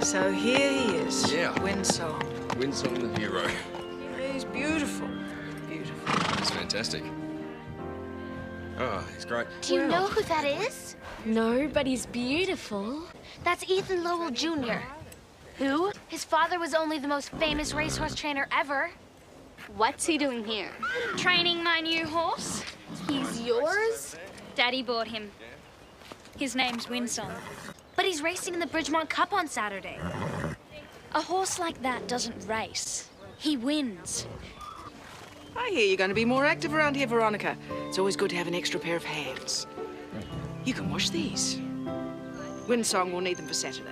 So here he is. Yeah. Windsong. Windsong the hero. Yeah, he's beautiful. Beautiful. He's fantastic. Oh, he's great. Do you know who that is? No, but he's beautiful. That's Ethan Lowell JNR. Who? His father was only the most famous racehorse trainer ever. What's he doing here? Training my new horse. He's yours? Daddy bought him. His name's Windsong. But he's racing in the Bridgemont Cup on Saturday. A horse like that doesn't race. He wins. I hear you're going to be more active around here, Veronica. It's always good to have an extra pair of hands. You can wash these. Windsong will need them for Saturday.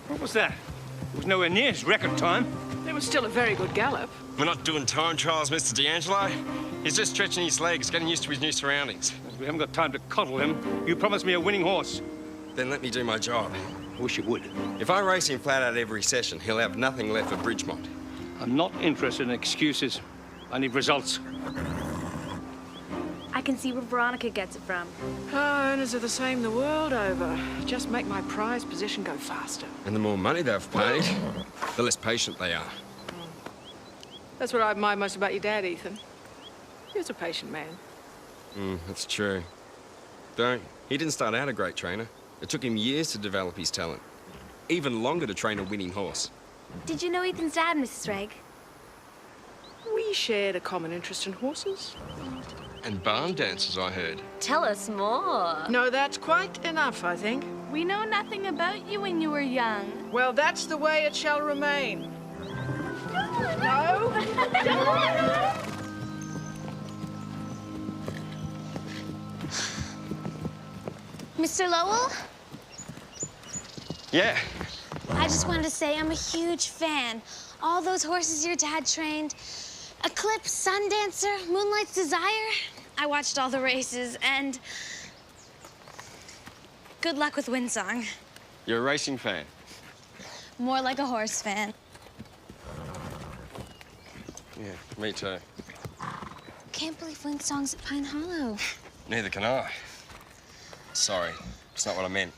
What was that? It was nowhere near his record time. It was still a very good gallop. We're not doing time trials, Mr. D'Angelo. He's just stretching his legs, getting used to his new surroundings. We haven't got time to coddle him. You promised me a winning horse. Then let me do my job. I wish you would. If I race him flat out every session, he'll have nothing left for Bridgemont. I'm not interested in excuses. I need results. I can see where Veronica gets it from. Oh, owners are the same the world over. Just make my prize position go faster. And the more money they've paid, the less patient they are. That's what I admire most about your dad, Ethan. He was a patient man. That's true. Though, he didn't start out a great trainer. It took him years to develop his talent. Even longer to train a winning horse. Did you know Ethan's dad, Mrs. Reg? We shared a common interest in horses. And barn dances, I heard. Tell us more. No, that's quite enough, I think. We know nothing about you when you were young. Well, that's the way it shall remain. No? Mr. Lowell? Yeah. I just wanted to say I'm a huge fan. All those horses your dad trained. Eclipse, Sundancer, Moonlight's Desire. I watched all the races, and good luck with Windsong. You're a racing fan. More like a horse fan. Yeah, me too. Can't believe Windsong's at Pine Hollow. Neither can I. Sorry, it's not what I meant.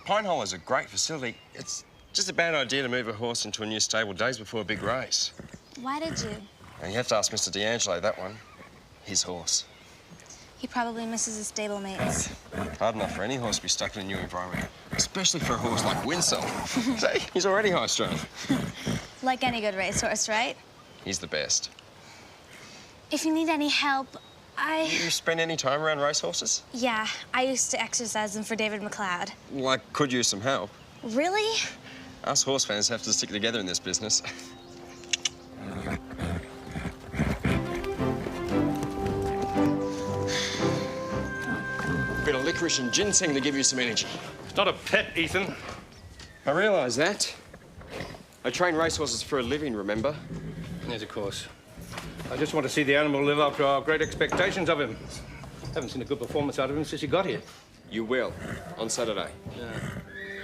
Pine Hole is a great facility. It's just a bad idea to move a horse into a new stable days before a big race. Why did you? And you have to ask Mr. D'Angelo that one. His horse. He probably misses his stable mates. Hard enough for any horse to be stuck in a new environment, especially for a horse like Windsong. See, he's already high-strung. Like any good racehorse, right? He's the best. If you need any help, You spend any time around racehorses? Yeah, I used to exercise them for David McLeod. Well, I could use some help. Really? Us horse fans have to stick together in this business. Bit of licorice and ginseng to give you some energy. It's not a pet, Ethan. I realise that. I train racehorses for a living, remember? Yes, of course. I just want to see the animal live up to our great expectations of him. Haven't seen a good performance out of him since he got here. You will, on Saturday.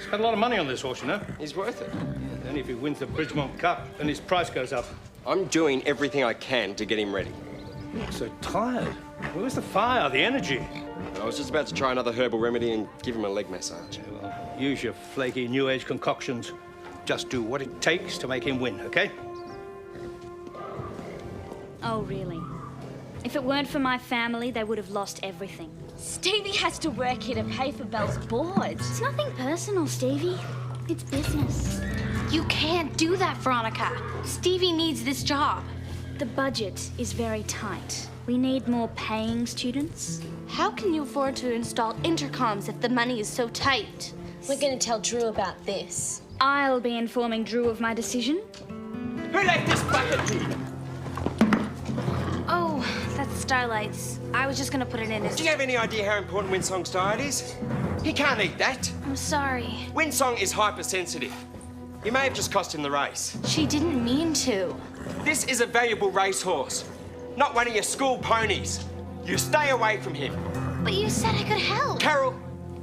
Spent a lot of money on this horse, you know. He's worth it. Yeah, only if he wins the Bridgemont Cup and his price goes up. I'm doing everything I can to get him ready. You look so tired. Where's the fire, the energy? I was just about to try another herbal remedy and give him a leg massage. Yeah, well, use your flaky New Age concoctions. Just do what it takes to make him win, okay? Oh, really? If it weren't for my family, they would have lost everything. Stevie has to work here to pay for Belle's board. It's nothing personal, Stevie. It's business. You can't do that, Veronica. Stevie needs this job. The budget is very tight. We need more paying students. How can you afford to install intercoms if the money is so tight? We're going to tell Drew about this. I'll be informing Drew of my decision. Who left this bucket? Oh, that's Starlight's. I was just gonna put it in as... Do you have any idea how important Winsong's diet is? He can't eat that. I'm sorry. Winsong is hypersensitive. You may have just cost him the race. She didn't mean to. This is a valuable racehorse, not one of your school ponies. You stay away from him. But you said I could help. Carol,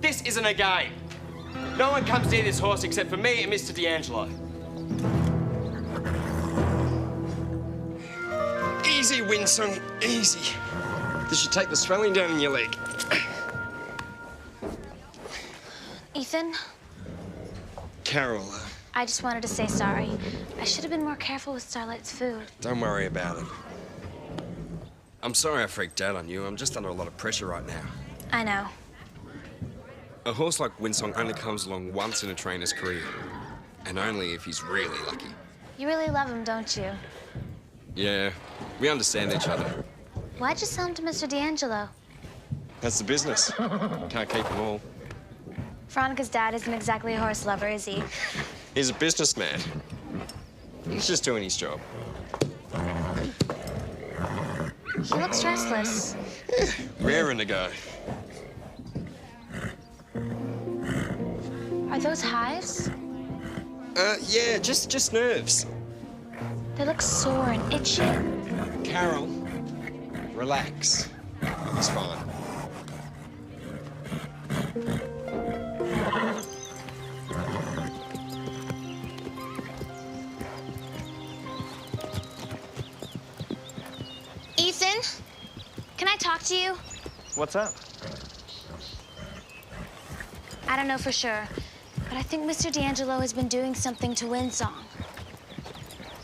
this isn't a game. No one comes near this horse except for me and Mr. D'Angelo. Easy, Winsong, easy. This should take the swelling down in your leg. Ethan, Carol, I just wanted to say sorry. I should have been more careful with Starlight's food. don't worry about it. I'm sorry I freaked out on you. I'm just under a lot of pressure right now. I know. A horse like Winsong only comes along once in a trainer's career, and only if he's really lucky. You really love him, don't you? Yeah, we understand each other. Why'd you sell him to Mr. D'Angelo? That's the business. Can't keep them all. Veronica's dad isn't exactly a horse lover, is he? He's a businessman. He's just doing his job. He looks restless. Raring to go. Are those hives? Yeah, just nerves. They look sore and itchy. Carol, relax. It's fine. Ethan, can I talk to you? What's up? I don't know for sure, but I think Mr. D'Angelo has been doing something to Winsong.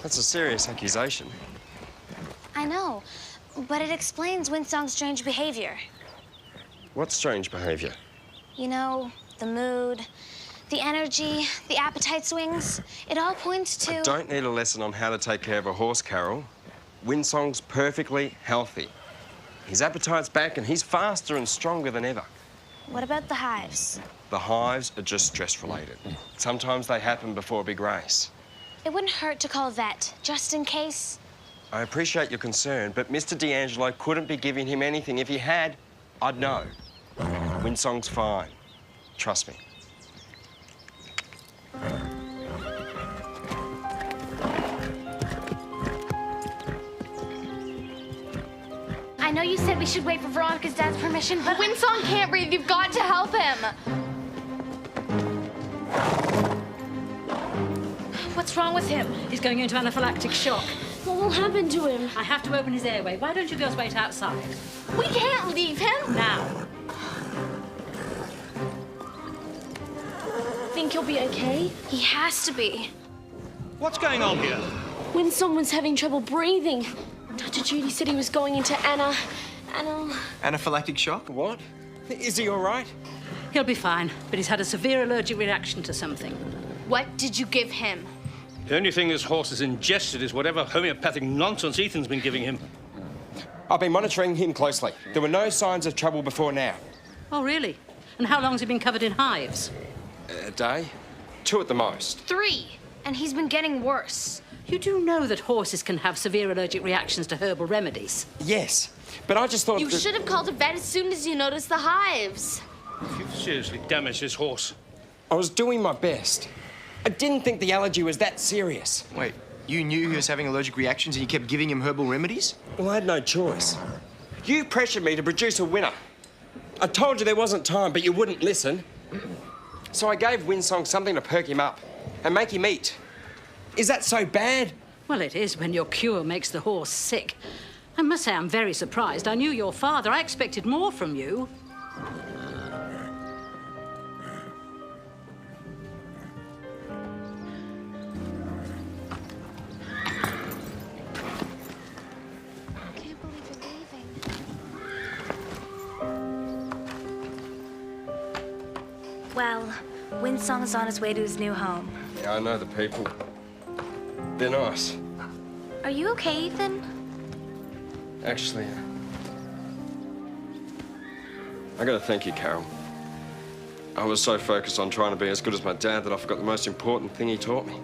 That's a serious accusation. I know, but it explains Winsong's strange behavior. What strange behavior? You know, the mood, the energy, the appetite swings. It all points to... I don't need a lesson on how to take care of a horse, Carol. Winsong's perfectly healthy. His appetite's back and he's faster and stronger than ever. What about the hives? The hives are just stress-related. Sometimes they happen before a big race. It wouldn't hurt to call a vet, just in case. I appreciate your concern, but Mr. D'Angelo couldn't be giving him anything. If he had, I'd know. Winsong's fine. Trust me. I know you said we should wait for Veronica's dad's permission, but Winsong can't breathe. You've got to help him. What's wrong with him? He's going into anaphylactic shock. What will happen to him? I have to open his airway. Why don't you girls wait outside? We can't leave him. Now. Think he'll be okay? He has to be. What's going on here? When someone's having trouble breathing, Dr. Judy said he was going into Anaphylactic shock? What? Is he all right? He'll be fine, but he's had a severe allergic reaction to something. What did you give him? The only thing this horse has ingested is whatever homeopathic nonsense Ethan's been giving him. I've been monitoring him closely. There were no signs of trouble before now. Oh, really? And how long's he been covered in hives? A day? 2 at the most. 3, and he's been getting worse. You do know that horses can have severe allergic reactions to herbal remedies. Yes, but I just thought You should have called a vet as soon as you noticed the hives. You've seriously damaged this horse. I was doing my best. I didn't think the allergy was that serious. Wait, you knew he was having allergic reactions and you kept giving him herbal remedies? Well, I had no choice. You pressured me to produce a winner. I told you there wasn't time, but you wouldn't listen. So I gave Winsong something to perk him up and make him eat. Is that so bad? Well, it is when your cure makes the horse sick. I must say I'm very surprised. I knew your father. I expected more from you. Well, Winsong's on his way to his new home. Yeah, I know the people. They're nice. Are you okay, Ethan? Actually, I gotta thank you, Carol. I was so focused on trying to be as good as my dad that I forgot the most important thing he taught me.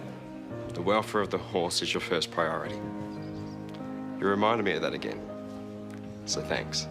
The welfare of the horse is your first priority. You reminded me of that again. So thanks.